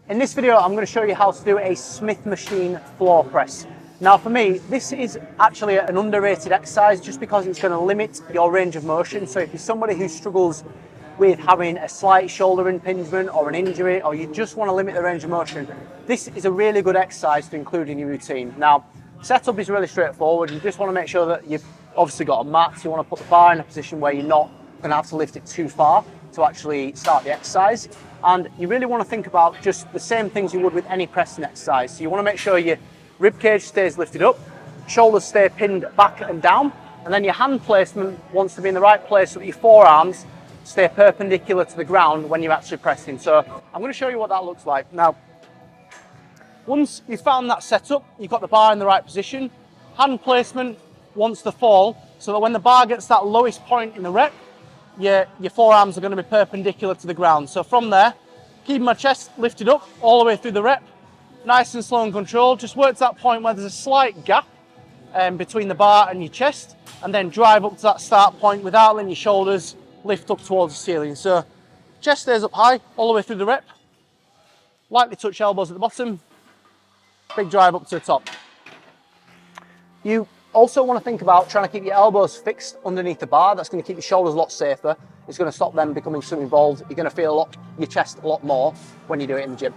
In this video, I'm going to show you how to do a Smith machine floor press. Now for me, this is actually an underrated exercise just because it's going to limit your range of motion. So if you're somebody who struggles with having a slight shoulder impingement or an injury, or you just want to limit the range of motion, this is a really good exercise to include in your routine. Now, setup is really straightforward. You just want to make sure that you've obviously got a mat. So you want to put the bar in a position where you're not going to have to lift it too far to actually start the exercise. And you really want to think about just the same things you would with any pressing exercise. So you want to make sure your rib cage stays lifted up, shoulders stay pinned back and down, and then your hand placement wants to be in the right place so that your forearms stay perpendicular to the ground when you're actually pressing. So I'm going to show you what that looks like. Now, once you've found that setup, you've got the bar in the right position, hand placement wants to fall so that when the bar gets that lowest point in the rep, your forearms are going to be perpendicular to the ground. So from there, keep my chest lifted up all the way through the rep, nice and slow and controlled. Just work to that point where there's a slight gap between the bar and your chest, and then drive up to that start point without letting your shoulders lift up towards the ceiling. So chest stays up high all the way through the rep, lightly touch elbows at the bottom, big drive up to the top. You also want to think about trying to keep your elbows fixed underneath the bar. That's going to keep your shoulders a lot safer. It's going to stop them becoming so involved. You're going to feel your chest a lot more when you do it in the gym.